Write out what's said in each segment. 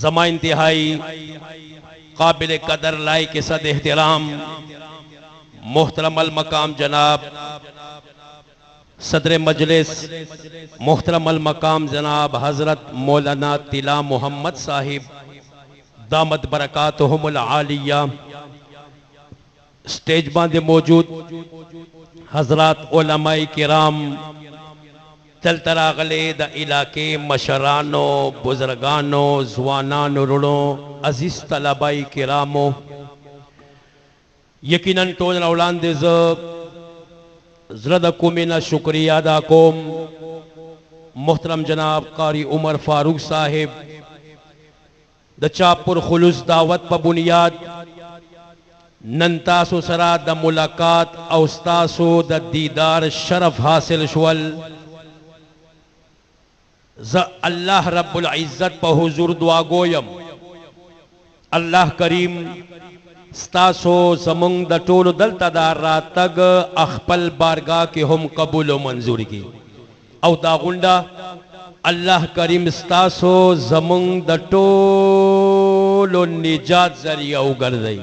زما انتہائی قابل قدر لائق صد احترام محترم المقام جناب صدر مجلس، محترم المقام جناب حضرت مولانا طلا محمد صاحب دامت برکاتہم العالیہ، سٹیج باندے موجود حضرات علماء کرام، تلترا غلے دا علاقے مشرانو، بزرگانو، زوانانو رڑو، عزیز طلباء کرامو، یقیناً ٹولن اولان دے زرد کومینا شکریہ دا کوم محترم جناب قاری عمر فاروق صاحب دا چاپر خلوص دعوت پا بنیاد ننتاسو سرا دا ملاقات اوستاسو دا دیدار شرف حاصل شول، اللہ رب العزت پا حضور دعا گویم اللہ کریم ستاسو زمنگ دا ٹولو دلتا دا راتگ اخپل بارگاہ کے ہم قبول و منظور کی، او دا غنڈا اللہ کریم ستاسو زمنگ دا ٹولو نجات ذریعہ اگر دئی،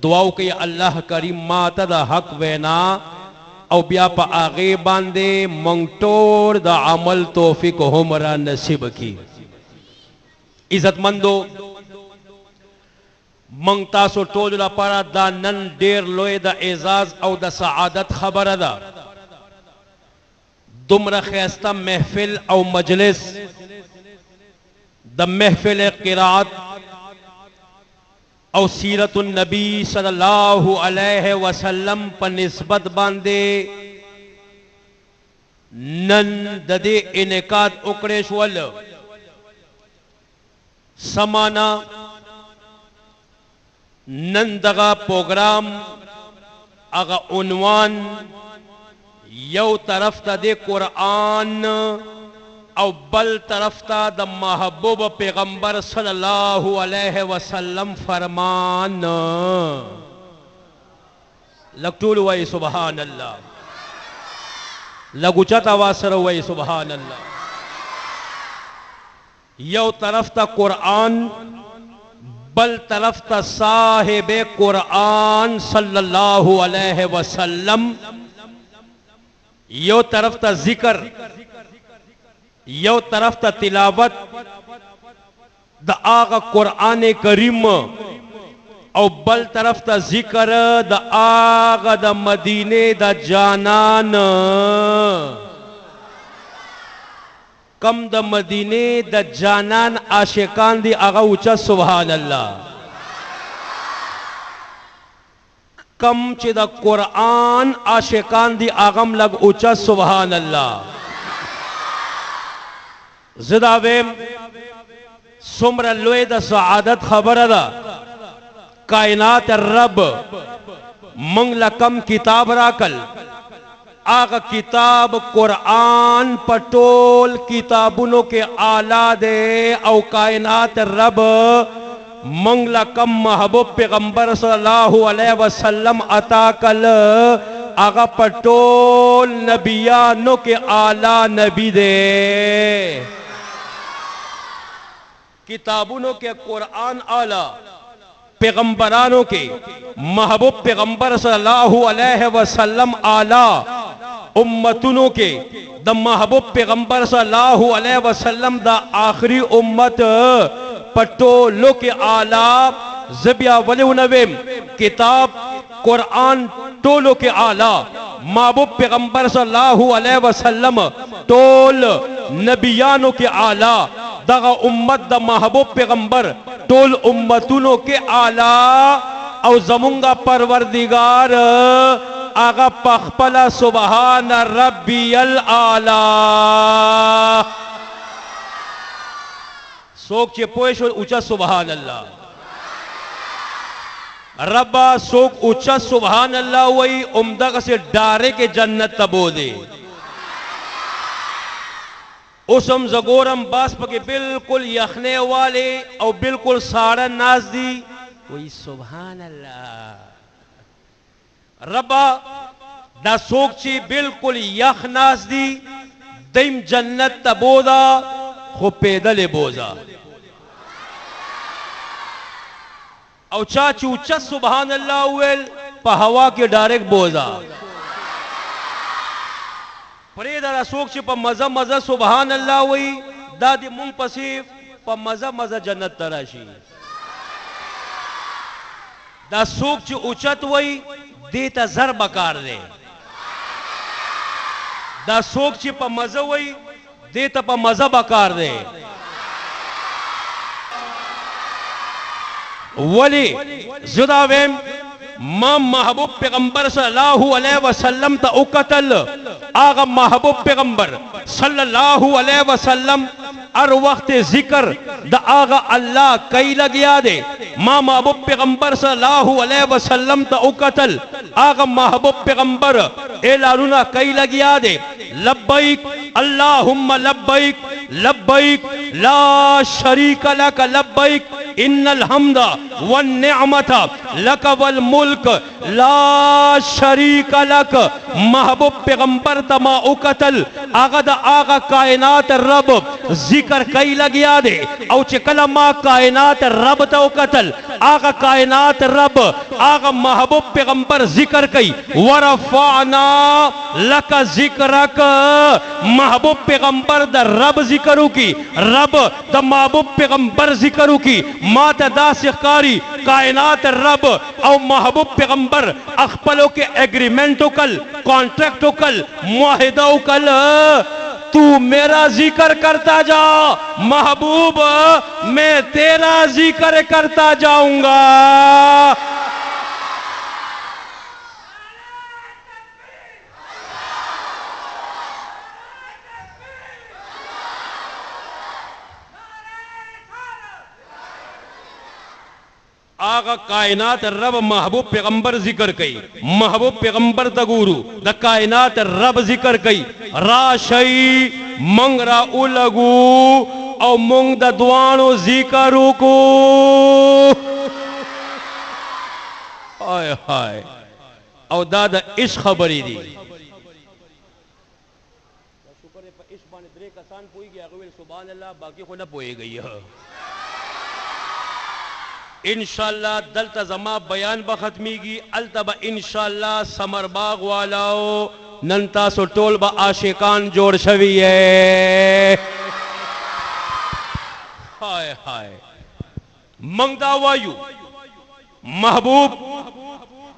دعاو کہ اللہ کریم ماتا دا حق وینا او بیا پا آغے باندے منگٹور دا عمل توفیق ہمرا نصیب کی۔ عزت مندو منگتاسو ٹولو پارا دا نن دیر لوئے دا اعزاز او دا سعادت خبر دا دمرا خیستہ محفل او مجلس دا محفل قرآت او سیرت النبی صلی اللہ علیہ وسلم پا نسبت باندے نن ددے انعقاد اکڑیش ول سمانا نن دغا پروگرام اغا عنوان یو طرف تا دے قرآن او بل طرف تا دا محبوب پیغمبر صلی اللہ علیہ وسلم فرمان، لگتول وی سبحان اللہ، لگو چتا واسر وی سبحان اللہ۔ یو طرف تا قرآن بل طرف تا صاحب قرآن صلی اللہ علیہ وسلم، یو طرف تا ذکر، یو طرف تا تلاوت دا آغا قرآن کریم او بل طرف تا ذکر دا آغا دا مدینے دا جانان، کم دا مدینے دا جانان عاشقان دی آغا اچھا سبحان اللہ، کم چی دا قرآن عاشقان دی آغم لگ اچھا سبحان اللہ۔ زداویم سمر لوے دا سعادت خبر دا کائنات رب منگ لکم کتاب راکل، آغا کتاب قرآن پٹول کتابونوں کے آلہ دے او کائنات رب منگ لکم محبوب پیغمبر صلی اللہ علیہ وسلم عطا کل، آغا پٹول نبیانوں کے آلہ نبی دے، کتابونوں کے قرآن آلہ، پیغمبرانوں کے محبوب پیغمبر صلی اللہ علیہ وسلم آلہ، امتونوں کے دا محبوب پیغمبر صلی اللہ علیہ وسلم دا آخری امت پٹولو کے آلہ، زبیہ ولیونویم کتاب قرآن ٹولو کے آلہ، محبوب پیغمبر صلی اللہ علیہ وسلم ٹول نبیانوں کے آلہ، دغا امت دا محبوب پیغمبر ٹول امتونوں کے آلہ، او زمونگا پروردگار آغا پخپلا سبحان ربی العالی، سوک چے پوئش اچھا سبحان اللہ، ربا سوک اچھا سبحان اللہ وی امدغ سے ڈارے کے جنت تبو دے، اسم زگورم باس پاکے بالکل یخنے والے او بالکل سارا ناز دی وی سبحان اللہ، ربا دا سوک چی بالکل یخ ناز دی دیم جنت تبو دا خو پیدل بوزا، او چا چوچا سبحان اللہ ویل پا ہوا کے ڈائریکٹ بوزا پرید را سوک چی پا مزہ مزہ سبحان اللہ وی دا دی مونگ پسیف پا مزہ مزہ جنت تراشی دا سوک چی اچت وی دیتا زر بکار دے دا سوک چی پا مزہ وی دیتا پا مزہ بکار دے ولی زدہ ویم ما محبوب پیغمبر صلی اللہ علیہ وسلم تا اکتل آغا محبوب پیغمبر صلی اللہ علیہ وسلم ار وقت ذکر دا آغا اللہ کئی لگیا دے ما محبوب پیغمبر صلی اللہ علیہ وسلم تا اکتل آغا محبوب پیغمبر اعلانونا کئی لگیا دے لبیک اللہم لبیک لبیک لا شریک لک لبیک ان الحمد والنعمت لک والملک لا شریک لک محبوب پیغمبر تما اکتل آغا دا آغا کائنات رب ذکر کئی لگیا دے او چکل ما کائنات رب تا اکتل آغا کائنات رب آغا محبوب پیغمبر ذکر کئی ورفعنا لک ذکرک محبوب پیغمبر دا رب ذکرو کی رب دا محبوب پیغمبر ذکرو کی مات دا سخکاری کائنات رب او محبوب پیغمبر اخپلو کے ایگریمنٹو کل کانٹریکٹو کل معاہدو کل تو میرا ذکر کرتا جا محبوب میں تیرا ذکر کرتا جاؤں گا آغا کائنات رب محبوب پیغمبر ذکر کئی محبوب پیغمبر تا گورو دا کائنات رب ذکر کئی راشئی منگ را اولگو او منگ دا دوانو ذکرو کو آئے ہائے او دا عشق خبری دی شکر ہے پا عشق بانے درے کسان پوئی گیا اگویل سبحان اللہ باقی خود نہ پوئے گئی ہے انشاءاللہ دلتا زما بیان بختمی گی التبا انشاءاللہ سمر باغ والاو ننتا سو ٹول با عاشقان جوڑ شوی ہے ہائے ہائے منگدہ وایو محبوب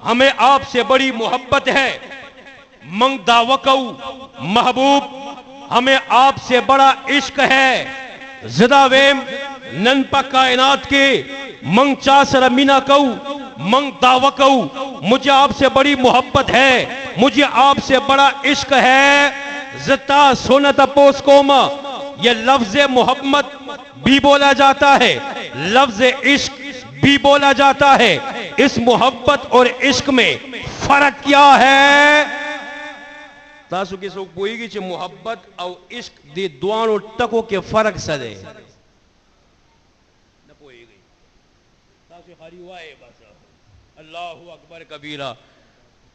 ہمیں آپ سے بڑی محبت ہے منگدہ وکو محبوب ہمیں آپ سے بڑا عشق ہے زدہ ویم نن پا کائنات کے منگ چاسر مینا کہو منگ دعوی کہو مجھے آپ سے بڑی محبت ہے مجھے آپ سے بڑا عشق ہے زتا سونتا پوس کوما یہ لفظ محمد بھی بولا جاتا ہے لفظ عشق بھی بولا جاتا ہے اس محبت اور عشق میں فرق کیا ہے تاسو کے سوک پوئی گی چھے محبت او عشق دی دوانو ٹکو کے فرق سدے اللہ اکبر کبیرہ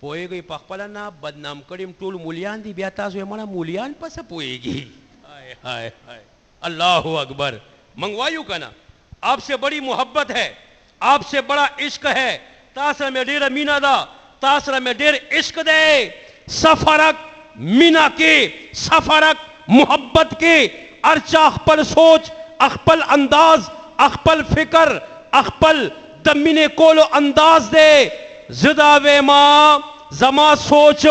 پوئے گئی پخپلنا بدنام کریم ٹول مولیان دی بیا تاسو ہمارا مولیان پس پوئے گی اللہ اکبر منگوائیو کنا آپ سے بڑی محبت ہے آپ سے بڑا عشق ہے تاثر میں دیر مینا دا تاثر میں دیر عشق دے سفرک مینا کے سفرک محبت کے ارچہ اخپل سوچ اخپل انداز اخپل فکر اخپل دمینے کولو انداز دے زدہ ویما زما سوچ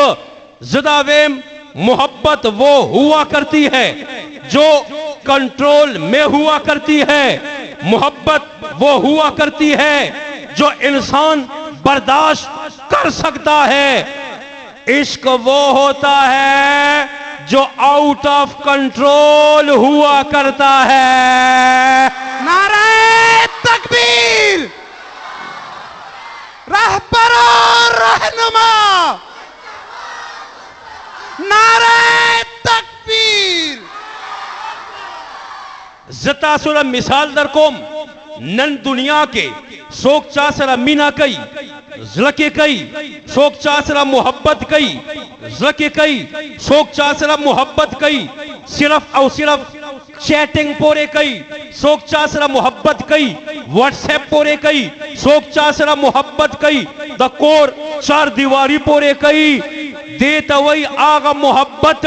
زدہ ویم محبت وہ ہوا کرتی ہے جو کنٹرول میں ہوا کرتی ہے محبت وہ ہوا کرتی ہے جو انسان برداشت کر سکتا ہے عشق وہ ہوتا ہے جو آؤٹ آف کنٹرول ہوا کرتا ہے نعرہ تکبیر رہبر اور رہنما نعرہ تکبیر زتا سورہ مثال در کوم نن دنیا کے سوک چاسرہ مینا کئی زلکے کئی سوک چاسرہ محبت کئی زلکے کئی سوک چاسرہ محبت کئی صرف او صرف چیٹنگ پورے کئی سوک چاسرا محبت کئی واٹس ایپ پورے کئی سوک چاسرا محبت کئی دا کور چار دیواری پورے کئی دیتا وی آغا محبت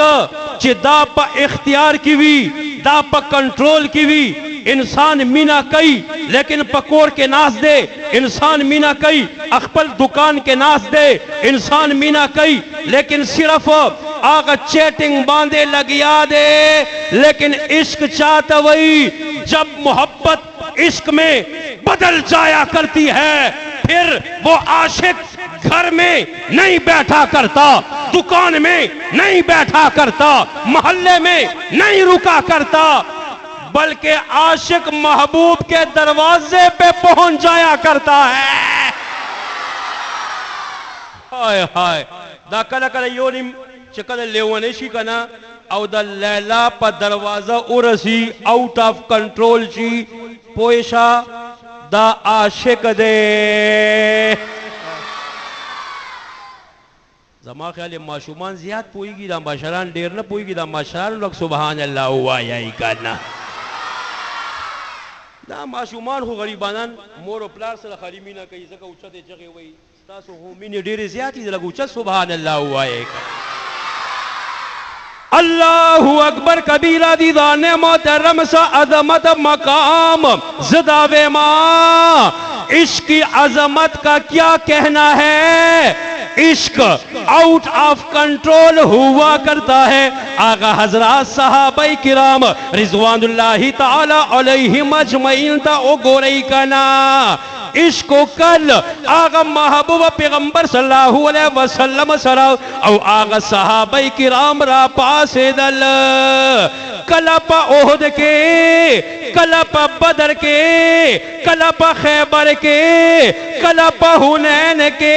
چی دا پا اختیار کی وی دا پا کنٹرول کی وی انسان مینا کئی لیکن پکور کے ناس دے انسان مینا کئی اخپل دکان کے ناس دے انسان مینا کئی لیکن صرف آغا چیٹنگ باندے لگیا دے لیکن عشق چاہتا وئی جب محبت عشق میں بدل جایا کرتی ہے پھر وہ عاشق گھر میں نہیں بیٹھا کرتا دکان میں نہیں بیٹھا کرتا محلے میں نہیں رکا کرتا بلکہ عاشق محبوب کے دروازے پہ پہنچ جایا کرتا ہے ہائے ہائے دا کلا کلا یونیم چکل لیوانشی کنا او دا لیلا پا دروازہ ارسی آؤٹ آف کنٹرول چی پویشا دا عاشق دے زمان خیال معشومان زیاد پوئی گی دا معشران دیر نہ پوئی گی دا معشران لوگ سبحان اللہ ہوا یہی کرنا دا معشومان خو غریبانان مور و پلار سر خریمی نہ کئی زکا اچھا دے چگے ہوئی ستاسو ہومین دیر زیادی زلگ اچھا سبحان اللہ ہوا یہی کرنا اللہ اکبر کبیرہ دیدہ محترم سا عظمت مقام زداوے ماں عشق کی عظمت کا کیا کہنا ہے عشق آؤٹ آف کنٹرول ہوا کرتا ہے آقا حضرات صحابہ کرام رضوان اللہ تعالی علیہم اجمعین تا او گورئی کنا عشق و کل آقا محبوب پیغمبر صلی اللہ علیہ وسلم سرا او آقا صحابہ کرام را پاس دل کلا پا احد کے کلا پا بدر کے کلا پا خیبر کے کلا پا حنین کے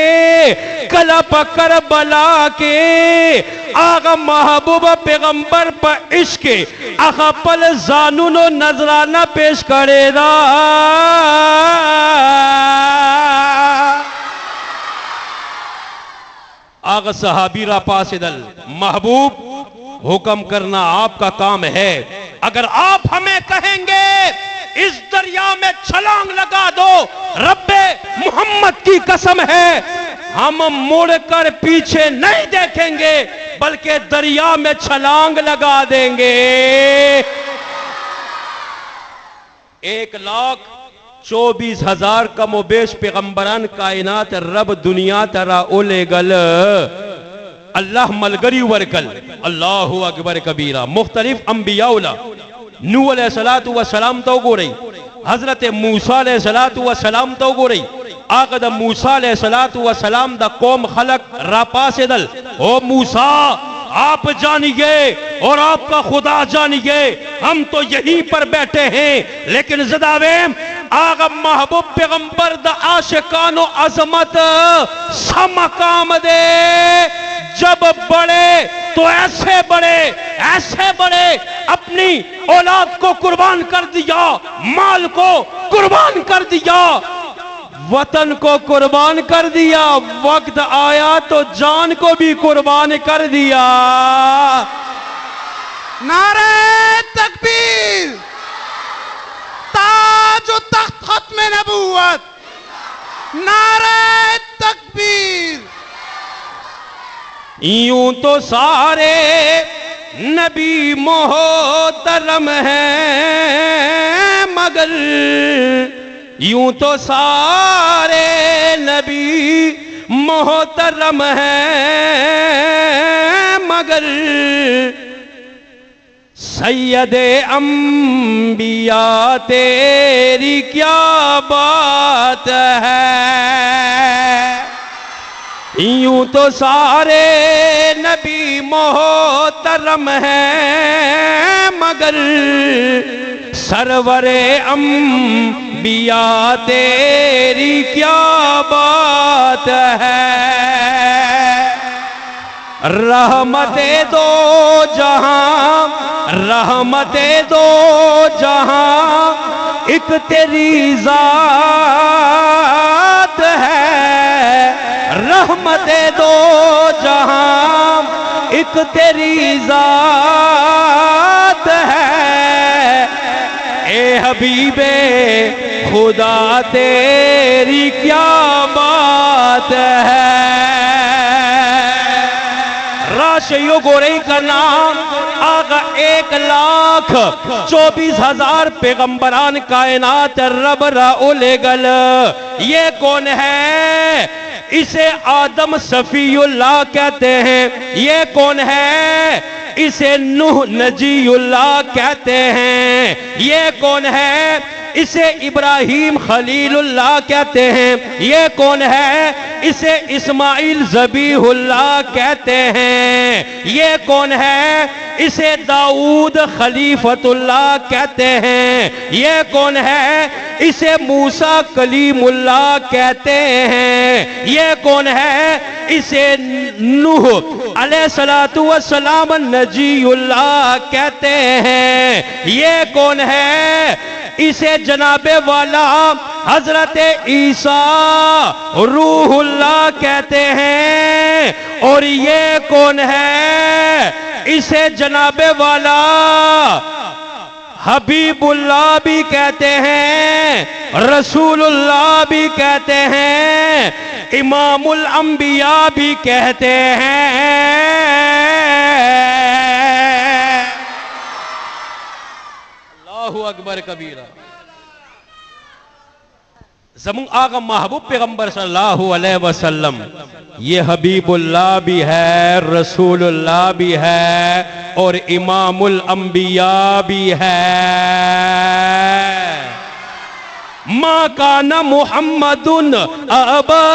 کلا پا کربلا کے آقا محبوب پیغمبر پا عشق آقا پل زانون و نظرانہ پیش کرے دا آقا صحابی را پاس دل محبوب حکم کرنا آپ کا کام ہے اگر آپ ہمیں کہیں گے اس دریا میں چھلانگ لگا دو رب محمد کی قسم ہے ہم مڑ کر پیچھے نہیں دیکھیں گے بلکہ دریا میں چھلانگ لگا دیں گے 1,24,000 کم و بیش پیغمبران کائنات رب دنیا ترا اولے گل اللہ ملگری ورکل اللہ اکبر کبیرہ مختلف انبیاء نوح علیہ السلام تو گو رہی حضرت موسیٰ علیہ السلام تو گو رہی آقا دا موسیٰ علیہ السلام دا قوم خلق را پاس دل او موسیٰ آپ جانیے اور آپ کا خدا جانیے ہم تو یہیں پر بیٹھے ہیں لیکن زداویم آقا محبوب پیغمبر دا عاشقان و عظمت سا مقام دے جب بڑے تو ایسے بڑے اپنی اولاد کو قربان کر دیا مال کو قربان کر دیا وطن کو قربان کر دیا وقت آیا تو جان کو بھی قربان کر دیا نعرہ تکبیر تاج و تخت ختم نبوت نعرہ تکبیر یوں تو سارے نبی محترم ہیں مگر یوں تو سارے نبی محترم ہیں مگر سید انبیاء تیری کیا بات ہے یوں تو سارے نبی محترم ہیں مگر سرور انبیاء تیری کیا بات ہے رحمت دو جہاں ایک تیری ذات ہے رحمت دو جہاں ایک تیری ذات ہے حبیب خدا تیری کیا بات ہے. راشیو گورئی کا نام آقا 1,24,000 پیغمبران کائنات رب را لے گل. یہ کون ہے؟ اسے آدم صفی اللہ کہتے ہیں. یہ کون ہے؟ اسے نوح نجی اللہ کہتے ہیں. یہ کون ہے؟ اسے ابراہیم خلیل اللہ کہتے ہیں. یہ کون ہے؟ اسے اسماعیل ذبیح اللہ کہتے ہیں. یہ کون ہے؟ اسے داؤد خلیفت اللہ کہتے ہیں. یہ کون ہے؟ اسے موسیٰ کلیم اللہ کہتے ہیں. یہ کون ہے؟ اسے نوح علیہ السلام نجی اللہ کہتے ہیں. یہ کون ہے؟ اسے جناب والا حضرت عیسیٰ روح اللہ کہتے ہیں. اور یہ کون ہے؟ اسے جناب والا حبیب اللہ بھی کہتے ہیں, رسول اللہ بھی کہتے ہیں, امام الانبیاء بھی کہتے ہیں. اللہ اکبر کبیرہ. زمون آقا محبوب پیغمبر صلی اللہ علیہ وسلم یہ حبیب اللہ بھی ہے, رسول اللہ بھی ہے, اور امام الانبیاء بھی ہے. ما کان محمد ابا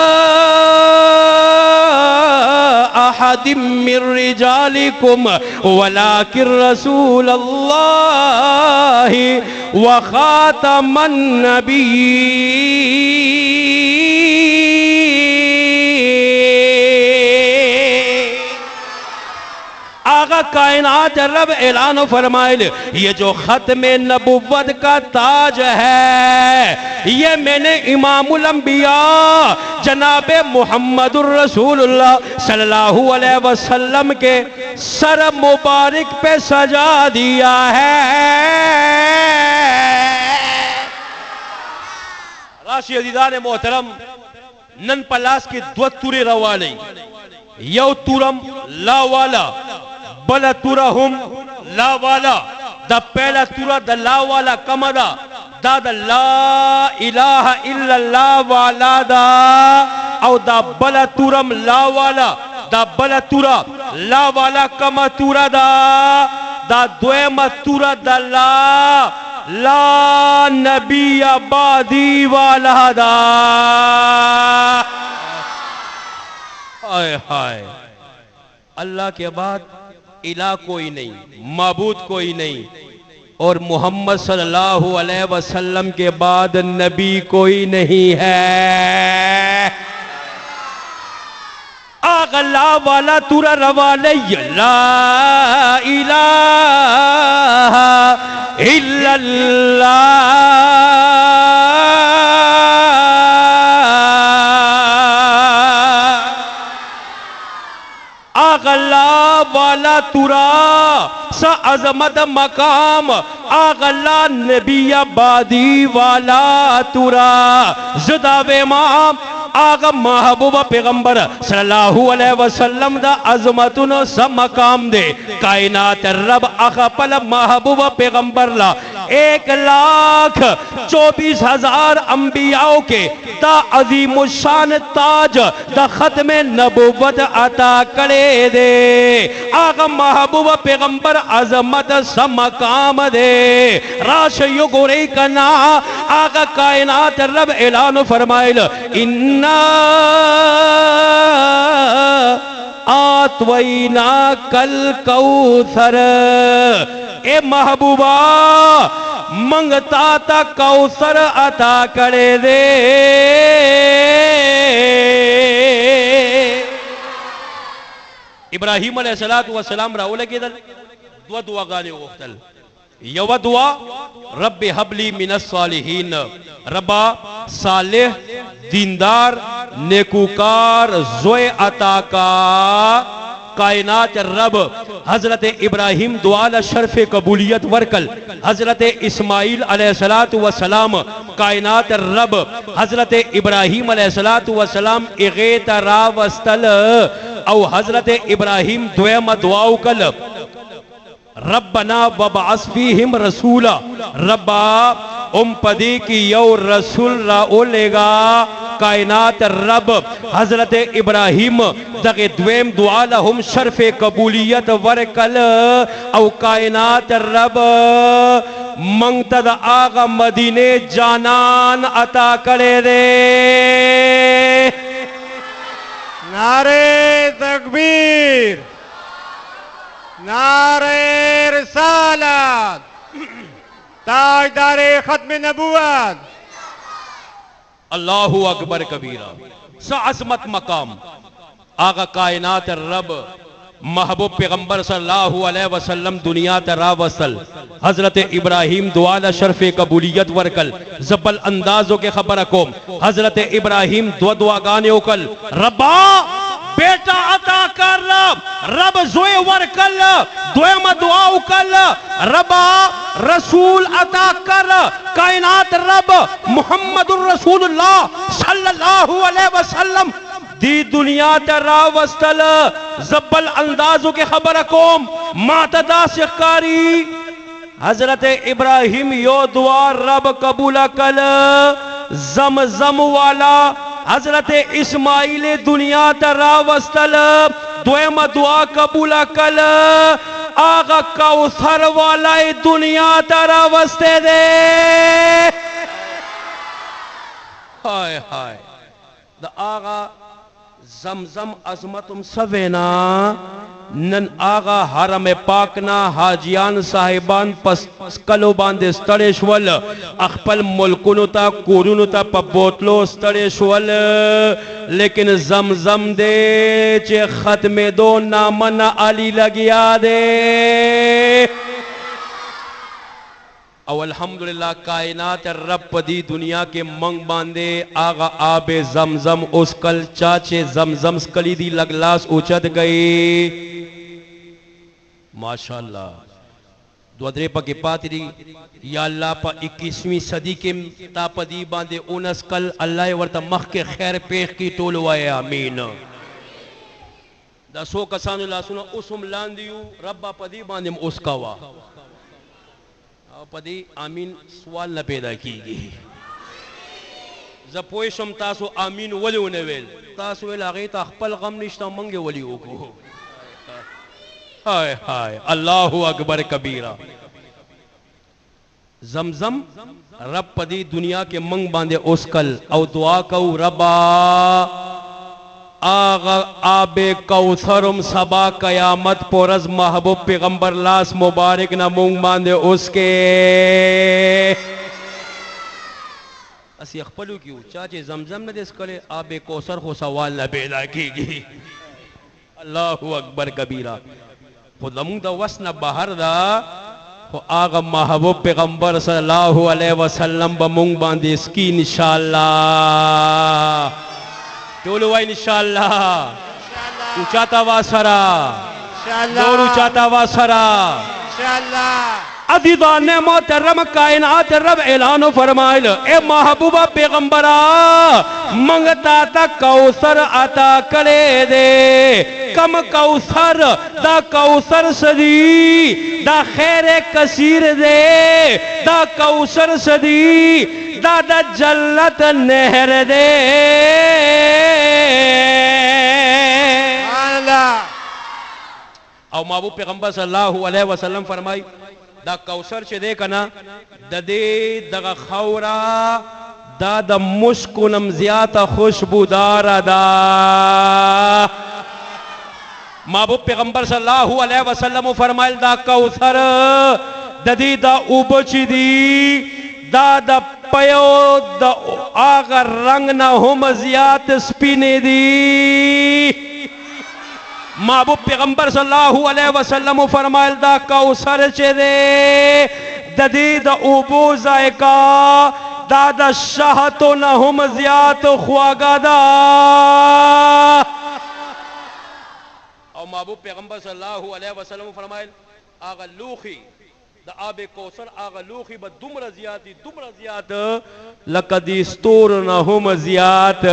احد من رجالکم ولکن رسول اللہ وخاتم النبیین. آقا کائنات رب اعلان فرمائل, یہ جو ختم نبوت کا تاج ہے یہ میں نے امام الانبیاء جناب محمد الرسول اللہ صلی اللہ علیہ وسلم کے سر مبارک پہ سجا دیا ہے. راشی عزیزان محترم, نن پلاس کی دو توری روالی, یو تورم لا والا بلا تورہم لا والا. دا پہلا تورہ دا لا والا کم دا دا لا الہ الا اللہ والا دا, او دا بلا تورم لا والا دا بلا تورہ لا والا کم تورہ دا دویم تورہ دا لا نبی بعدی والا دا. ہائے ہائے, اللہ کے بعد الہ کوئی نہیں, معبود کوئی نہیں, اور محمد صلی اللہ علیہ وسلم کے بعد نبی کوئی نہیں ہے. آقا لا والا تورا روالی لا الہ الا اللہ. آقا لا والا تورا سا عظمت مقام, آقا لا نبی بعدی والا تورا زداو امام آقا محبوب پیغمبر صلی اللہ علیہ وسلم دا عظمتن سا مقام دے. کائنات رب آقا پل محبوب پیغمبر لا 1,24,000 انبیاءوں کے دا عظیم الشان تاج دا ختم نبوت عطا کرے دے. آقا محبوب پیغمبر عظمت سا مقام دے. راش یو گورئی کنا آقا کائنات رب اعلان فرمائل اننا آتوینا کل کوثر. اے محبوبہ منگتا تا کوثر عطا کرے دے. ابراہیم علیہ السلام راو لگی دل دو دعا گانے اختل. یو دعا رب حبلی من الصالحین, ربا صالح دیندار نیکوکار زوئے عطا کا. کائنات رب حضرت ابراہیم دعا شرف قبولیت ورکل حضرت اسماعیل علیہ السلام کائنات رب حضرت ابراہیم علیہ السلام اغیت راوستل او حضرت ابراہیم دویم دعاو کل ربنا وبعث فیہم رسولا ربا پدی کی یو رسول را اولےگا کائنات رب حضرت ابراہیم دغی دویم دعا لہم شرف قبولیت ورکل او کائنات رب منگتد آغا مدینے جانان عطا کرے دے نعرہ تکبیر نعرہ رسالت تاجدار ختم نبوت اللہ اکبر کبیرہ سا عظمت مقام آغا کائنات رب محبوب پیغمبر صلی اللہ علیہ وسلم دنیا ترا وصل حضرت ابراہیم دعا شرف قبولیت ورکل زبل اندازوں کے خبر اکوم حضرت ابراہیم دعا گانے اکل ربا بیٹا عطا کر رب زوئے ورکل دویم دعا اکل ربا رسول عطا کر کائنات رب محمد الرسول اللہ صلی اللہ علیہ وسلم دی دنیا ترا وستل زبل اندازوں کے خبر کوم معتدہ سخکاری حضرت ابراہیم یو دعا رب قبول کل زمزم والا حضرت اسماعیل دنیا ترا وستل دویم دعا قبول کل آغا کوثر والا دنیا ترا وستے دے ہائے ہائے دا آغا زمزم عظمتم سوینا نن آغا حرم پاکنا حاجیان صاحبان پس کلو باندے ستڑے شول اخپل ملکونو تا کورونو تا پا بوتلو ستڑے شول لیکن زمزم دے چے ختم دو نامن علی لگیا دے او الحمدللہ کائنات رب پدی دنیا کے منگ باندے آغا آب زمزم اس کل چاچے زمزم سکلی دی لگلاس اچھت گئی ماشاءاللہ دودرے پا کے پاتری یا اللہ پا 21ویں صدی کے تا پدی باندے انس کل اللہ ورطا مخ کے خیر پیخ کی ٹولو آئے آمین دا سو کسانو اللہ سنو اسم لاندیو ربا پدی باندے اس کوا پدی آمین سوال نہ پیدا کی گئی زپویشم تاسو آمین ولیو نویل تاسو الاغی تا اخپل غم نشتا منگے ولیو کو ہائے ہائے اللہ اکبر کبیرہ زمزم رب پدی دنیا کے منگ باندے اسکل او دعا کو ربا آغا آب کوثرم سبا قیامت پورز محبوب پیغمبر لاس مبارک نہ مونگ باندے اس کے اسی اخپلو کیوں چاچے زمزم نہ دیس کرے آب کوثر خو سوال نہ پیدا کی گی اللہ اکبر کبیرہ خود لمونگ دا وسن بہر دا خو آغا محبوب پیغمبر صلی اللہ علیہ وسلم بمونگ باندے اس کی انشاءاللہ ٹولو آئی انشاءاللہ اچاتا واسرا دور اچاتا واسرا عزیزان محترم کائنات رب اعلان و فرمائل اے محبوبہ پیغمبرہ منگتا تا کوثر عطا کرے دے کم کوثر دا کوثر صدی دا خیر کثیر دے دا کوثر صدی دا دا جلت نہر دے او محبوب پیغمبر صلی اللہ علیہ وسلم فرمائی دا کوثر چے دے کنا دا دے دا خورا دا دا مشکنم زیادہ خوشبودار دا محبوب پیغمبر صلی اللہ علیہ وسلم فرمائل دا کوثر دا دی دا اوبچی دی دا دا پیو دا آغا رنگ نا ہم زیادہ سپینے دی محبوب پیغمبر صلی اللہ علیہ وسلم فرمائل دا کوثر چے دے دا دی دا اوبو ذائقہ دا دا شہتو نا ہم زیادہ خواگا دا او اور محبوب پیغمبر صلی اللہ علیہ وسلم فرمائل آغا لوخی دا آب کوثر آغا لوخی با دمر زیاد لقد استورنہم زیاد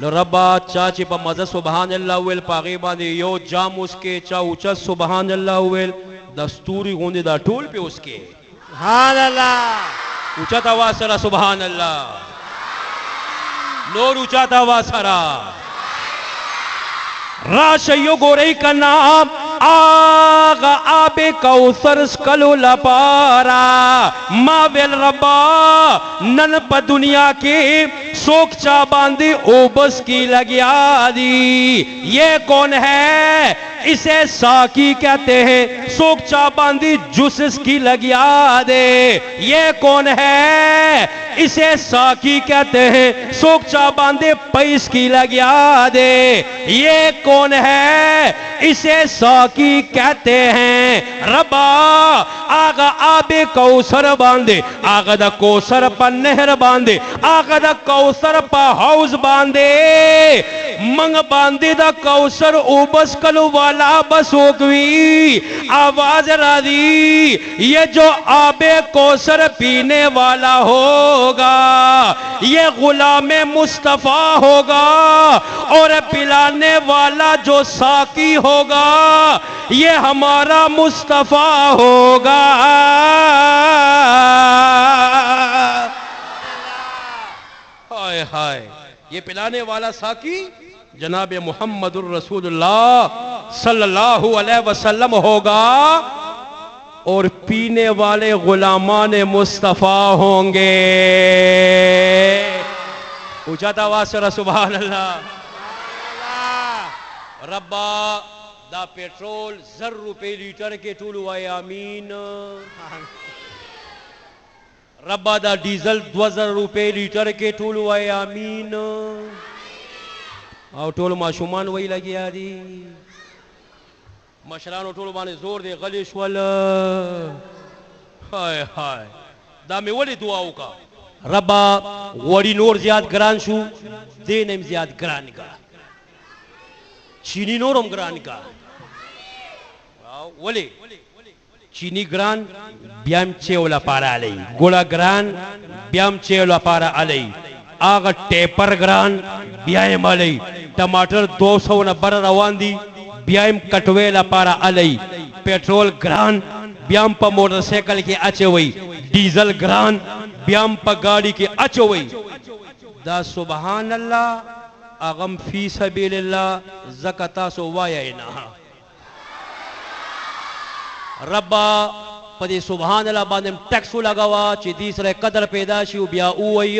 نو ربا چاچی پا مزہ سبحان اللہ ویل پا غیبان یو جام اس کے چا اوچا سبحان اللہ ویل دستوری گوندی دا ٹول پہ اس کے سبحان اللہ اوچا تاوا سرا سبحان اللہ نور اوچا تاوا سرا راشیو گورئی کا نام آغا آب کوثر سکلو لپارا ماویل ربا نن پا دنیا کی سوک چا باندی اوبس کی لگیا دی یہ کون ہے اسے ساکی کہتے ہیں سوک چا باندی جسس کی لگیا دے یہ کون ہے اسے ساکی کہتے ہیں سوک چا باندے پیس کی لگیا دے یہ کون ہے اسے ساکی کہتے ہیں ربا آغا آب کوثر باندے آغا دا کوثر پا نہر باندے آغا دا کوثر پا حوض باندے منگ باندے دا کوثر اوبس کلو والا بس ہوگوی آواز را دی یہ جو آب کوثر پینے والا ہوگا یہ غلام مصطفیٰ ہوگا اور پلانے والا جو ساقی ہوگا یہ ہمارا مصطفیٰ ہوگا ہائے ہائے یہ پلانے والا ساقی جناب محمد الرسول اللہ صلی اللہ علیہ وسلم ہوگا اور پینے والے غلامان مصطفیٰ ہوں گے اونچا آواز سے سبحان اللہ ربا دا پیٹرول 1000 روپے لیٹر کے ٹول ہوئے آمین ربا دا ڈیزل 2000 روپے لیٹر کے ٹول ہوئے آمین او ټول ماشومان وی لګیا دي مشرانو ټول باندې زور دی غلی شول هاي هاي دا مې ولې دعا وکړه ربا غوړي نور زیات ګران شو دین هم زیات ګران کا چینی نورم ګران کا ولې چینی ګران بیام چېولا پارا علی ګوړه ګران بیام چېولا پارا علی آغا ٹیپر گران بیائم علی ٹماٹر 200 نبر روان دی بیائم کٹویل پارا علی پیٹرول گران بیام پا موٹر سیکل کے اچھے ہوئی ڈیزل گران بیام پا گاڑی کے اچھے ہوئی دا سبحان اللہ اغم فی سبیل اللہ زکتا سو وایئینا ربا پدی سبحان اللہ باندیم ٹیکسو لگاوا چی دیسرے قدر پیدا شیو بیا اوئی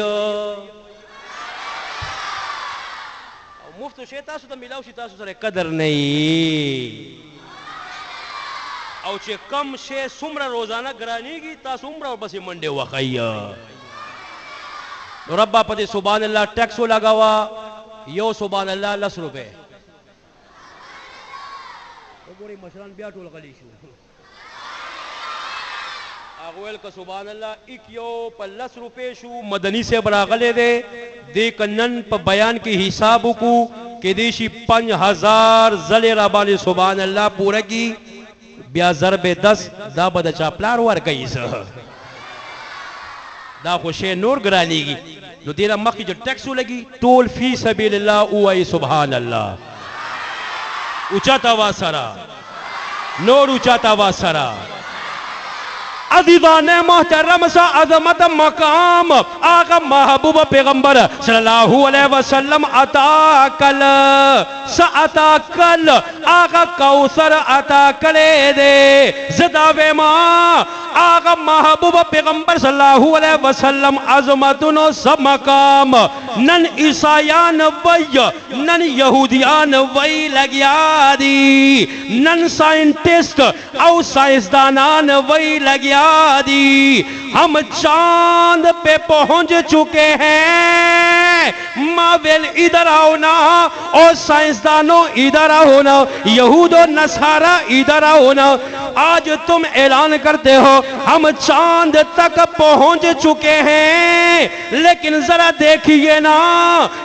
مفت شیطاسو تا ملاو شیطاسو سرے قدر نہیں او چی کم شے سمرہ روزانہ گرانی گی تا سمرہ اور بسی منڈے وخی ربا پدی سبحان اللہ ٹیکسو لگاوا یو سبحان اللہ 10 روپے گوری مشران بیا ٹول غلی شو اغویل کا سبحان اللہ ایک یو پا 10 روپے شو مدنی سے براغلے دے دے کنن پا بیان کی حسابو کو کہ دیشی 5000 زلی رابانی سبحان اللہ پورا کی بیا ضرب 10 دا بدا چاپلار وار گئی سا دا خوشے نور گرانی گی جو دیرہ مخی جو ٹیکسو لگی ٹول فی سبیل اللہ اوائی سبحان اللہ اچھا تاوا سرا نور اچھا تاوا سرا عزیزان محترم سا عظمت مقام آقا محبوب پیغمبر صلی اللہ علیہ وسلم عطا کل سا عطا کل آقا کوثر عطا کلے دے زداوے ماں آقا محبوب پیغمبر صلی اللہ علیہ وسلم عظمتن سا مقام نن عیسائیان وی نن یہودیان وی لگیا دی نن سائنٹسٹ او سائنسدانان وی لگیا دی ہم چاند پہ پہنچ چکے ہیں ماویل ادھر آؤنا اور سائنسدانوں ادھر آؤنا یہود و نصارہ ادھر آؤنا آج تم اعلان کرتے ہو ہم چاند تک پہنچ چکے ہیں ہیں، لیکن ذرا دیکھیے نا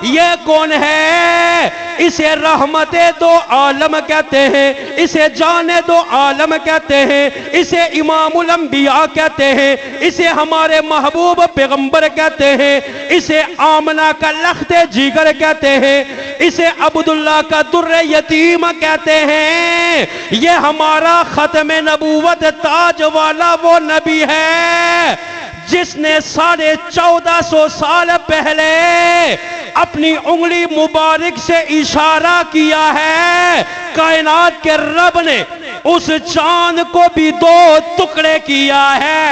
یہ کون ہے؟ اسے رحمت دو عالم کہتے ہیں، اسے جان دو عالم کہتے ہیں، اسے امام الانبیاء کہتے ہیں، اسے ہمارے محبوب پیغمبر کہتے ہیں، اسے آمنہ کا لخت جگر کہتے ہیں، اسے عبداللہ کا در یتیم کہتے ہیں۔ یہ ہمارا ختم نبوت تاج والا وہ نبی ہے جس نے 1450 سال پہلے اپنی انگلی مبارک سے اشارہ کیا ہے۔ کائنات کے رب نے اس چاند کو بھی 2 ٹکڑے کیا ہے۔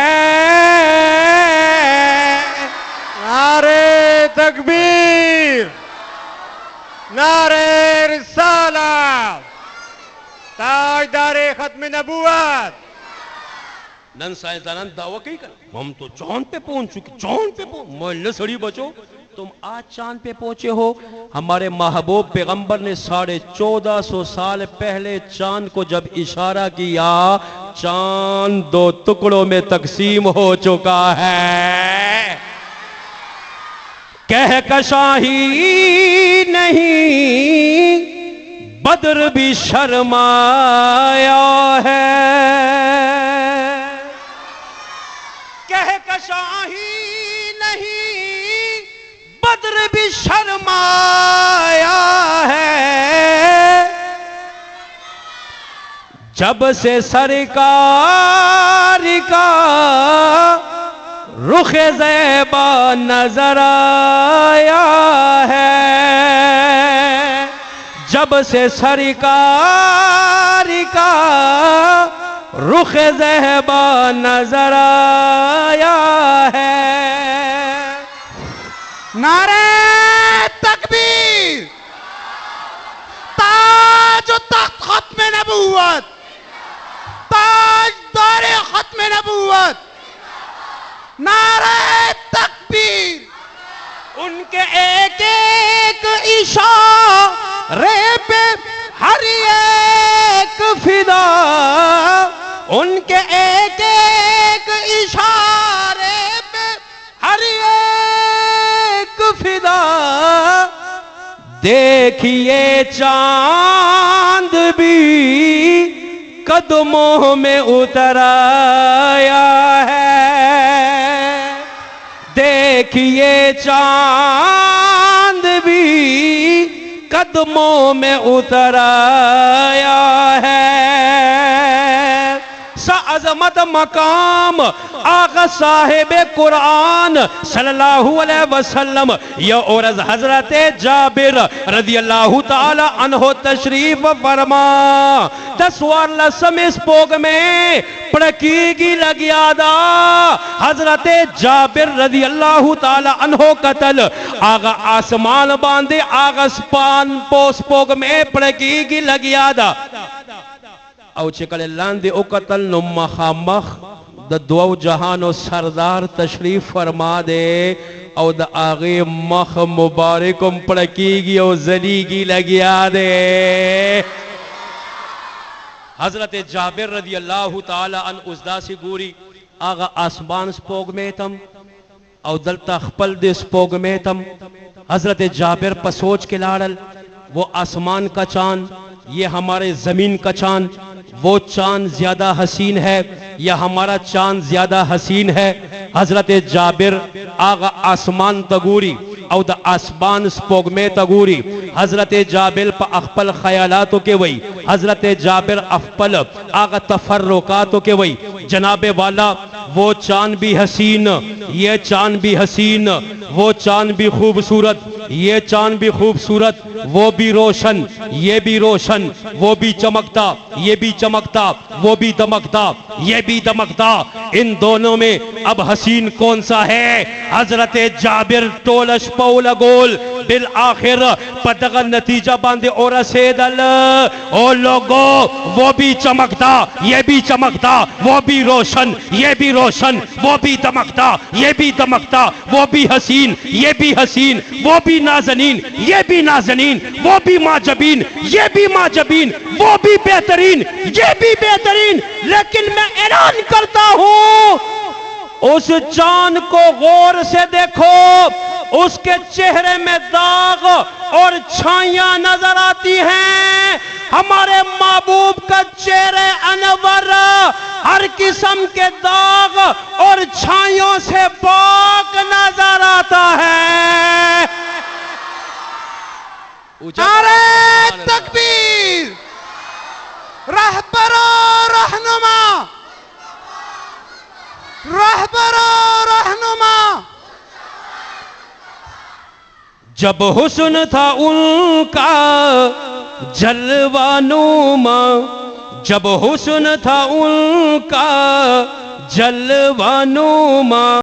نعرہ تکبیر، نعرہ رسالت، تاجدار ختم نبوت۔ نن سائنسدانان دعویٰ کئی کر ہم تو چاند پہ پہنچ چکے، چاند پہ پہنچ، محلہ سڑی بچو، تم آج چاند پہ پہنچے ہو۔ ہمارے محبوب پیغمبر نے 1450 سال پہلے چاند کو جب اشارہ کیا، چاند 2 ٹکڑوں میں تقسیم ہو چکا ہے۔ کہکشاں ہی نہیں بدر بھی شرمایا ہے، کہکشاں ہی نہیں بدر بھی شرمایا ہے۔ جب سے سرکار کا رخ زیبا نظر آیا ہے، جب سے سرکار کا رخ زیبا نظر آیا ہے۔ نعرہ تکبیر، تاج و تخت ختم نبوت، تاجدار ختم نبوت، نعرہ تکبیر۔ ان کے ایک ایک اشارے پہ ہر ایک فدا، ان کے ایک ایک اشارے پہ ہر ایک فدا۔ دیکھیے چاند بھی قدموں میں اتر آیا ہے، دیکھیے چاند بھی قدموں میں اتر آیا ہے۔ عظمت مقام آقا صاحب قرآن صلی اللہ علیہ وسلم یہ عورت حضرت جابر رضی اللہ تعالی عنہ تشریف فرما 10 لسم سپوگ میں پڑکی گی لگیا دا حضرت جابر رضی اللہ تعالی عنہ قتل آغا آسمان باندے آغا سپان پوسپوگ میں پڑکی گی لگیا دا او چکل لاندے او قتل نو مخامخ دا 2 جہان و سردار تشریف فرما دے او دا آغی مخ مبارکم پڑکی گی او زلی گی لگیا دے۔ حضرت جابر رضی اللہ تعالی عنہ ازدا سی گوری آغا آسمان سپوگ میں تم او دلتا خپل دے سپوگ میں تم حضرت جابر پسوچ کے لاڑل وہ آسمان کا چاند یہ ہمارے زمین کا چاند وہ چاند زیادہ حسین ہے یا ہمارا چاند زیادہ حسین ہے۔ حضرت جابر آغا آسمان تگوری او دا آسمان سپوگ میں تگوری حضرت جابر پا اخپل خیالاتو کے وئی حضرت جابر اخپل آغا تفرقاتو کے وئی جناب والا وہ چاند بھی حسین یہ چاند بھی حسین وہ چاند بھی خوبصورت یہ چاند بھی خوبصورت وہ بھی روشن یہ بھی روشن وہ بھی چمکتا یہ بھی چمکتا وہ بھی دمکتا یہ بھی دمکتا ان دونوں میں اب حسین کون سا ہے؟ حضرت جابر ٹولش پولا گول بالآخر پتغ نتیجہ باندے اور سیدل او لوگو وہ بھی چمکتا یہ بھی چمکتا وہ بھی روشن یہ بھی روشن وہ بھی دمکتا یہ بھی دمکتا وہ بھی حسین یہ بھی حسین وہ بھی نازنین یہ بھی نازنین وہ بھی معجبین یہ بھی معجبین وہ بھی بہترین یہ بھی بہترین۔ لیکن میں اعلان کرتا ہوں اس چاند کو غور سے دیکھو، اس کے چہرے میں داغ اور چھائیاں نظر آتی ہیں۔ ہمارے محبوب کا چہرے انور ہر قسم کے داغ اور چھائیوں سے پاک نظر آتا ہے۔ نعرہ تکبیر، رہبر و رہنما، رہبر و رہنما۔ جب حسن تھا ان کا جلوہ نما، جب حسن تھا ان کا جلوہ نما۔